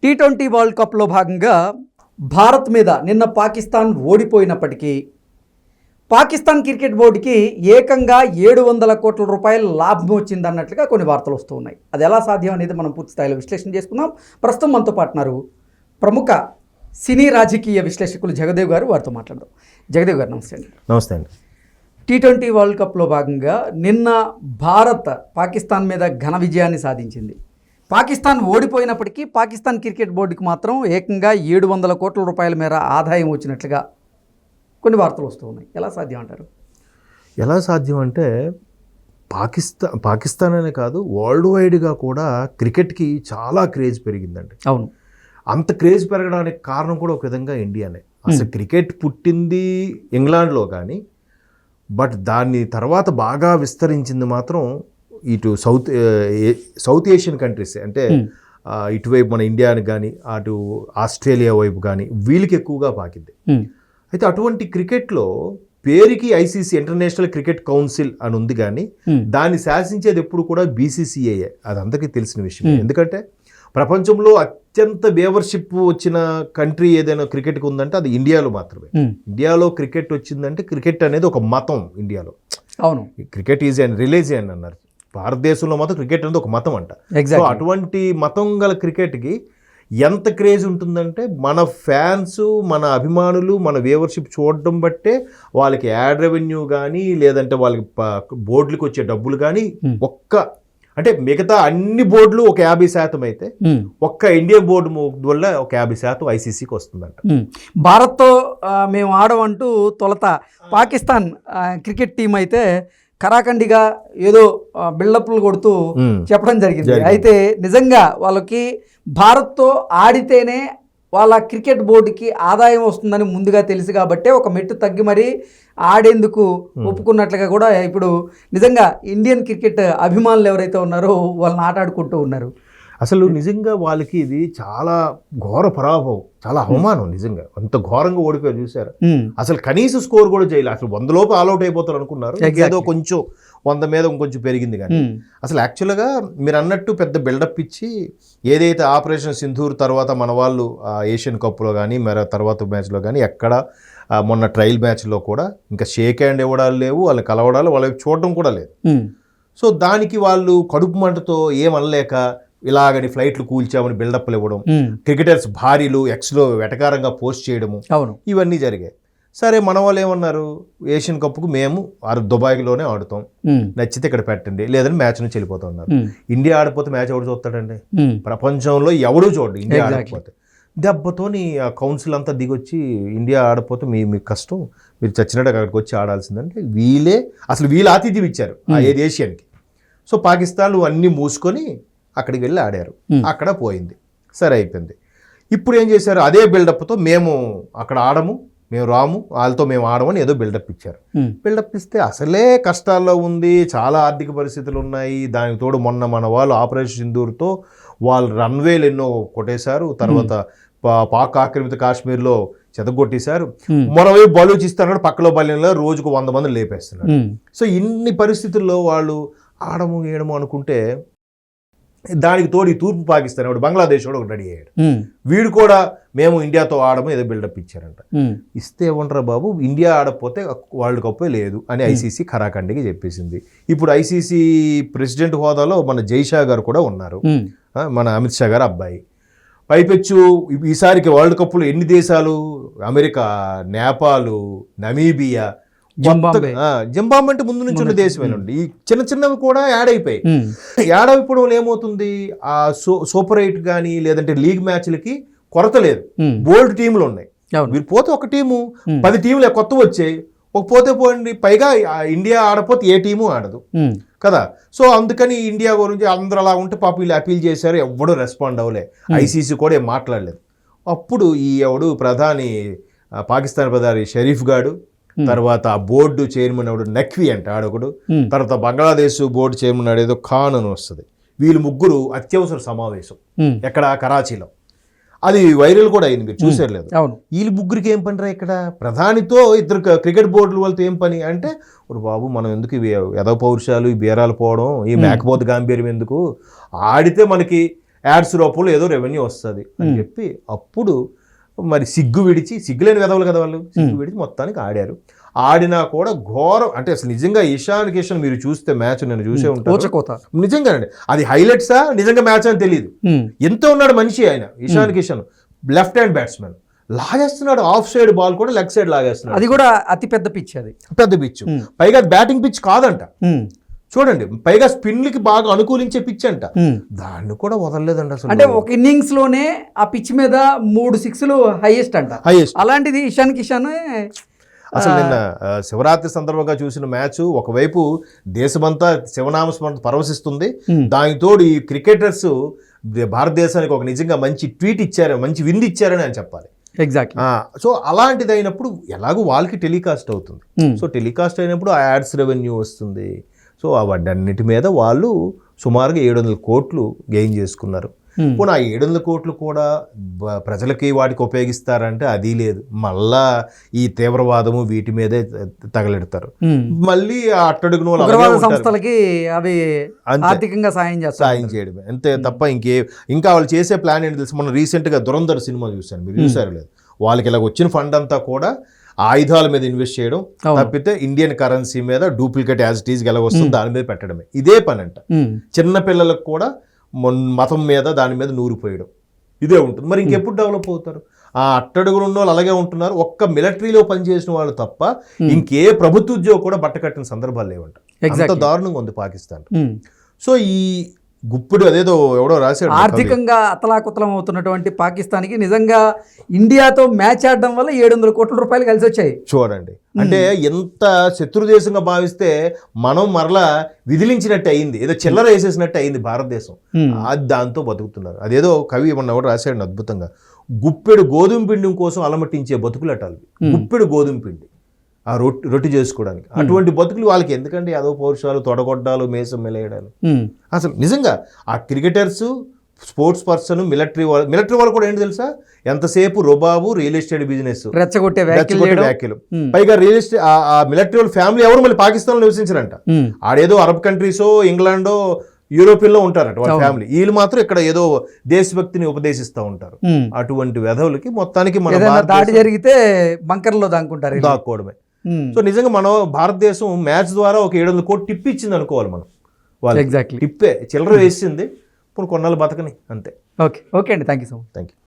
T20 world కప్లో భాగంగా భారత్ మీద నిన్న పాకిస్తాన్ ఓడిపోయినప్పటికీ పాకిస్తాన్ క్రికెట్ బోర్డుకి ఏకంగా 700 కోట్ల రూపాయల లాభం వచ్చిందన్నట్లుగా కొన్ని వార్తలు వస్తూ ఉన్నాయి. అది ఎలా సాధ్యం అనేది మనం పూర్తి స్థాయిలో విశ్లేషణ చేసుకుందాం. ప్రస్తుతం మనతో పాటున్నారు ప్రముఖ సినీ రాజకీయ విశ్లేషకులు జగదేవ్ గారు. వారితో మాట్లాడదాం. జగదేవ్ గారు నమస్తే అండి. నమస్తే అండి. టీ20 వరల్డ్ కప్లో భాగంగా నిన్న భారత్ పాకిస్తాన్ మీద ఘన విజయాన్ని సాధించింది. పాకిస్తాన్ ఓడిపోయినప్పటికీ పాకిస్తాన్ క్రికెట్ బోర్డుకి మాత్రం ఏకంగా 700 కోట్ల రూపాయల మేర ఆదాయం వచ్చినట్లుగా కొన్ని వార్తలు వస్తూ ఉన్నాయి. ఎలా సాధ్యం అంటారు? ఎలా సాధ్యం అంటే పాకిస్తాన్ అనే కాదు, వరల్డ్ వైడ్గా కూడా క్రికెట్కి చాలా క్రేజ్ పెరిగిందండి. అవును, అంత క్రేజ్ పెరగడానికి కారణం కూడా ఒక విధంగా ఇండియానే. అసలు క్రికెట్ పుట్టింది ఇంగ్లాండ్లో కానీ, బట్ దాన్ని తర్వాత బాగా విస్తరించింది మాత్రం ఇటు సౌత్ ఏషియన్ కంట్రీస్, అంటే ఇటువైపు మన ఇండియాని కానీ అటు ఆస్ట్రేలియా వైపు కానీ వీళ్ళకి ఎక్కువగా పాకింది. అయితే అటువంటి క్రికెట్లో పేరుకి ఐసీసీ ఇంటర్నేషనల్ క్రికెట్ కౌన్సిల్ అని ఉంది, కానీ దాన్ని శాసించేది ఎప్పుడు కూడా బీసీసీఐ. అది అందరికీ తెలిసిన విషయం. ఎందుకంటే ప్రపంచంలో అత్యంత వ్యూవర్షిప్ వచ్చిన కంట్రీ ఏదైనా క్రికెట్కి ఉందంటే అది ఇండియాలో మాత్రమే. ఇండియాలో క్రికెట్ వచ్చిందంటే క్రికెట్ అనేది ఒక మతం ఇండియాలో. అవును, క్రికెట్ ఈజ్ అండ్ రిలీజియన్ అన్నారు. భారతదేశంలో మాత్రం క్రికెట్ అనేది ఒక మతం అంట. సో అటువంటి మతం గల క్రికెట్కి ఎంత క్రేజ్ ఉంటుందంటే మన ఫ్యాన్స్, మన అభిమానులు, మన వ్యూవర్షిప్ చూడడం బట్టే వాళ్ళకి యాడ్ రెవెన్యూ కానీ, లేదంటే వాళ్ళకి బోర్డులకు వచ్చే డబ్బులు కానీ, అంటే మిగతా అన్ని బోర్డులు ఒక 50% అయితే ఒక్క ఇండియన్ బోర్డు వల్ల ఒక 50% ఐసీసీకి వస్తుందంట. భారత్తో మేము ఆడమంటూ తొలత పాకిస్తాన్ క్రికెట్ టీం అయితే కరాఖండిగా ఏదో బిల్డప్లు కొడుతూ చెప్పడం జరిగింది. అయితే నిజంగా వాళ్ళకి భారత్తో ఆడితేనే వాళ్ళ క్రికెట్ బోర్డుకి ఆదాయం వస్తుందని ముందుగా తెలుసు కాబట్టే ఒక మెట్టు తగ్గి మరీ ఆడేందుకు ఒప్పుకున్నట్లుగా కూడా ఇప్పుడు నిజంగా ఇండియన్ క్రికెట్ అభిమానులు ఎవరైతే ఉన్నారో వాళ్ళని ఆటాడుకుంటూ ఉన్నారు. అసలు నిజంగా వాళ్ళకి ఇది చాలా ఘోర పరాభవం, చాలా అవమానం. నిజంగా అంత ఘోరంగా ఓడిపోయారు చూసారు. అసలు కనీస స్కోర్ కూడా చేయలేదు. అసలు 100 లోపు ఆల్అౌట్ అయిపోతారు అనుకున్నారు. ఏదో కొంచెం 100 మీద ఇంకొంచెం పెరిగింది. కానీ అసలు యాక్చువల్గా మీరు అన్నట్టు పెద్ద బిల్డప్ ఇచ్చి ఏదైతే ఆపరేషన్ సింధూర్ తర్వాత మన వాళ్ళు ఏషియన్ కప్లో కానీ మరి తర్వాత మ్యాచ్లో కానీ ఎక్కడ మొన్న ట్రయల్ మ్యాచ్లో కూడా ఇంకా షేక్ హ్యాండ్ ఇవ్వడాలు లేవు, వాళ్ళని కలవడాలు, వాళ్ళకి చూడడం కూడా లేదు. సో దానికి వాళ్ళు కడుపు మంటతో ఏమనలేక ఇలాగని ఫ్లైట్లు కూల్చామని బిల్డప్లు ఇవ్వడం, క్రికెటర్స్ భార్యలు ఎక్స్లో వెటకారంగా పోస్ట్ చేయడము, ఇవన్నీ జరిగాయి. సరే మన వాళ్ళు ఏమన్నారు, ఏషియన్ కప్కు మేము దుబాయ్లోనే ఆడుతాం, నచ్చితే ఇక్కడ పెట్టండి, లేదని మ్యాచ్ నుంచి వెళ్ళిపోతా ఉన్నారు. ఇండియా ఆడిపోతే మ్యాచ్ ఎవడు చూస్తాడండి? ప్రపంచంలో ఎవడూ చూడండి ఇండియా ఆడకపోతే. దెబ్బతోని ఆ కౌన్సిల్ అంతా దిగొచ్చి ఇండియా ఆడపోతే మీ కష్టం, మీరు చచ్చినట్టు అక్కడికి వచ్చి ఆడాల్సిందంటే వీళ్ళు ఆతిథ్యం ఇచ్చారు ఆ ఏషియన్కి. సో పాకిస్తాన్ అన్నీ మూసుకొని అక్కడికి వెళ్ళి ఆడారు. అక్కడ పోయింది, సరే అయిపోయింది. ఇప్పుడు ఏం చేశారు, అదే బిల్డప్తో మేము అక్కడ ఆడము, మేము రాము, వాళ్ళతో మేము ఆడమని ఏదో బిల్డప్ ఇచ్చారు. బిల్డప్ ఇస్తే అసలే కష్టాల్లో ఉంది, చాలా ఆర్థిక పరిస్థితులు ఉన్నాయి. దానికి తోడు మొన్న మన వాళ్ళు ఆపరేషన్ సింధూర్తో వాళ్ళు రన్వేలు ఎన్నో కొట్టేశారు. తర్వాత పాక్ ఆక్రమిత కాశ్మీర్లో చెదగొట్టేశారు. మరోవైపు బలూచిస్తాన్ కూడా పక్కలో బల్యంలో రోజుకు 100 మంది లేపేస్తున్నారు. సో ఇన్ని పరిస్థితుల్లో వాళ్ళు ఆడము ఏడము అనుకుంటే దానికి తోడు ఈ తూర్పు పాకిస్తాన్ వాడు బంగ్లాదేశ్ వాడు ఒకటి రెడీ అయ్యాడు. వీడు కూడా మేము ఇండియాతో ఆడము ఏదో బిల్డప్ ఇచ్చారంట. ఇస్తే ఏమంటారా బాబు, ఇండియా ఆడకపోతే వరల్డ్ కప్పే లేదు అని ఐసీసీ ఖరాఖండిగా చెప్పేసింది. ఇప్పుడు ఐసీసీ ప్రెసిడెంట్ హోదాలో మన జైషా గారు కూడా ఉన్నారు, మన అమిత్ షా గారు అబ్బాయి. పైపెచ్చు ఈసారికి వరల్డ్ కప్లో ఎన్ని దేశాలు, అమెరికా, నేపాల్, నమీబియా, జింబాబ్వే అంటే ముందు నుంచి ఉన్న దేశమేనండి. ఈ చిన్న చిన్నవి కూడా యాడ్ అయిపోయాయి. యాడ్ అయిపోవడం ఏమవుతుంది, ఆ సూపర్ 8 కానీ లేదంటే లీగ్ మ్యాచ్లకి కొరత లేదు, బోల్డ్ టీములు ఉన్నాయి. మీరు పోతే ఒక టీము 10 టీములు కొత్త వచ్చాయి, ఒక పోతే పోయింది. పైగా ఇండియా ఆడపోతే ఏ టీము ఆడదు కదా. సో అందుకని ఇండియా గురించి అందరూ అలా ఉంటే పాప వీళ్ళు అపీల్ చేశారు, ఎవడూ రెస్పాండ్ అవ్వలే. ఐసీసీ కూడా ఏం మాట్లాడలేదు. అప్పుడు ప్రధాని పాకిస్తాన్ ప్రధాని షరీఫ్ గాడు, తర్వాత బోర్డు చైర్మన్ ఎవడు నఖ్వీ అంటే ఆడొకడు, తర్వాత బంగ్లాదేశ్ బోర్డు చైర్మన్ ఆడేదో ఖాన్ అని వస్తుంది. వీళ్ళు ముగ్గురు అత్యవసర సమావేశం ఎక్కడ కరాచీలో, అది వైరల్ కూడా అయింది, మీరు చూసారు లేదు. వీళ్ళు ముగ్గురికి ఏం పనిరా, ఇక్కడ ప్రధానితో ఇద్దరు క్రికెట్ బోర్డుల వాళ్ళతో ఏం పని అంటే, బాబు మనం ఎందుకు ఎదవ పౌరుషాలు, ఈ బీరాలు పోవడం, ఈ మేకపోతు గాంభీర్యం ఎందుకు, ఆడితే మనకి యాడ్స్ రూపంలో ఏదో రెవెన్యూ వస్తుంది అని చెప్పి అప్పుడు మరి సిగ్గులేని వెదవలు కదా వాళ్ళు, సిగ్గు విడిచి మొత్తానికి ఆడారు. ఆడినా కూడా ఘోరం, అంటే అసలు నిజంగా ఇషాన్ కిషన్ మీరు చూస్తే మ్యాచ్ నేను చూసే ఉంటాను నిజంగానండి, అది హైలైట్సా నిజంగా మ్యాచ్ అని తెలియదు. ఎంతో ఉన్నాడు మనిషి ఆయన Ishan Kishan, left hand batsmen, లాగేస్తున్నాడు ఆఫ్ సైడ్ బాల్ కూడా లెగ్ సైడ్ లాగేస్తున్నాడు. అది కూడా అతి పెద్ద పిచ్, అది పెద్ద పిచ్, పైగా బ్యాటింగ్ పిచ్ కాదంట చూడండి, పైగా స్పిన్లకి బాగా అనుకూలించే పిచ్ అంట, దాన్ని కూడా వదలలేదండి అసలు. అంటే ఒక ఇన్నింగ్స్ లోనే ఆ పిచ్ మీద 3 సిక్స్లు హైయెస్ట్ అంట. అలాంటిది ఇషాన్ కిషన్ అసలు నిన్న శివరాత్రి సందర్భంగా చూసిన మ్యాచ్, ఒకవైపు దేశమంతా శివనామస్మరణ పరవశిస్తుంది, దానితోడు ఈ క్రికెటర్స్ భారతదేశానికి ఒక నిజంగా మంచి ట్వీట్ ఇచ్చారు, మంచి విందు ఇచ్చారని అని చెప్పాలి. ఎగ్జాక్ట్లీ. సో అలాంటిది అయినప్పుడు ఎలాగో వాళ్ళకి టెలికాస్ట్ అవుతుంది, సో టెలికాస్ట్ అయినప్పుడు ఆ యాడ్స్ రెవెన్యూ వస్తుంది. సో వాటన్నిటి మీద వాళ్ళు సుమారుగా 700 కోట్లు గెయిన్ చేసుకున్నారు. పోనీ ఆ 700 కోట్లు కూడా ప్రజలకి వాటికి ఉపయోగిస్తారంటే అది లేదు, మళ్ళా ఈ తీవ్రవాదము వీటి మీదే తగలెడతారు. మళ్ళీ ఆ అట్టడుగున సంస్థలకి అవి ఆర్థికంగా సాయం చేయడమే అంతే తప్ప ఇంకా వాళ్ళు చేసే ప్లాన్ ఏంటి తెలుసు. మొన్న రీసెంట్గా దురంధర్ సినిమా చూశాను, మీరు చూసారు లేదు, వాళ్ళకి ఇలాగ వచ్చిన ఫండ్ అంతా కూడా ఆయుధాల మీద ఇన్వెస్ట్ చేయడం తప్పితే ఇండియన్ కరెన్సీ మీద డూప్లికేట్ యాజ్ ఇట్ ఈజ్ ఎలాగొస్తుంది దాని మీద పెట్టడమే ఇదే పని అంట. చిన్న పిల్లలకు కూడా మతం మీద దాని మీద నూరిపోయడం ఇదే ఉంటుంది. మరి ఇంకెప్పుడు డెవలప్ అవుతారు? ఆ అట్టడుగులు ఉన్న వాళ్ళు అలాగే ఉంటున్నారు. ఒక్క మిలిటరీలో పనిచేసిన వాళ్ళు తప్ప ఇంకే ప్రభుత్వ ఉద్యోగం కూడా బట్ట కట్టిన సందర్భాలు లేవంట. అంత దారుణంగా ఉంది పాకిస్తాన్. సో ఈ గుప్పుడు అదేదో ఎవడో రాశాడు, ఆర్థికంగా అతలాకుతలం అవుతున్నటువంటి పాకిస్తాన్కి నిజంగా ఇండియాతో మ్యాచ్ ఆడడం వల్ల 700 కోట్ల రూపాయలు కలిసి వచ్చాయి. చూడండి, అంటే ఎంత శత్రు దేశంగా భావిస్తే మనం మరలా విదిలించినట్టు అయింది, ఏదో చిల్లర వేసేసినట్టు అయింది భారతదేశం. అది దాంతో బతుకుతున్నారు. అదేదో కవి మొన్న ఎవరు రాశాడు అద్భుతంగా, గుప్పెడు గోధుమ పిండి కోసం అలమటించే బతుకులటాలి. గుప్పెడు గోధుమ పిండి ఆ రొట్టి చేసుకోవడానికి, అటువంటి బతుకులు వాళ్ళకి ఎందుకంటే అదో పౌరుషాలు, తొడగొడ్డాలు, మేసం మెలేయడాలు. అసలు నిజంగా ఆ క్రికెటర్స్, స్పోర్ట్స్ పర్సన్, మిలిటరీ వాళ్ళు కూడా ఏంటి తెలుసా, ఎంతసేపు రుబాబు, రియల్ ఎస్టేట్ బిజినెస్, రెచ్చగొట్టే వ్యాఖ్యలు. పైగా రియల్ ఎస్టేట్ ఆ మిలిటరీ వాళ్ళ ఫ్యామిలీ ఎవరు మళ్ళీ పాకిస్తాన్ లో నివసించారంట. ఆడేదో అరబ్ కంట్రీసో, ఇంగ్లాండో, యూరోపియన్ లో ఉంటారట వాళ్ళ ఫ్యామిలీ. వీళ్ళు మాత్రం ఇక్కడ ఏదో దేశభక్తిని ఉపదేశిస్తూ ఉంటారు. అటువంటి వెధవులకి మొత్తానికి మన దాడి జరిగితే బంకర్లో దాక్కోవడమే. సో నిజంగా మనం భారతదేశం మ్యాచ్ ద్వారా ఒక 700 కోట్లు టిప్ ఇచ్చింది అనుకోవాలి మనం. వాళ్ళు టిప్పే చిల్లర వేసింది, ఇప్పుడు కొన్నాళ్ళు బతకని అంతే. ఓకే అండి, thank you so much. Thank you.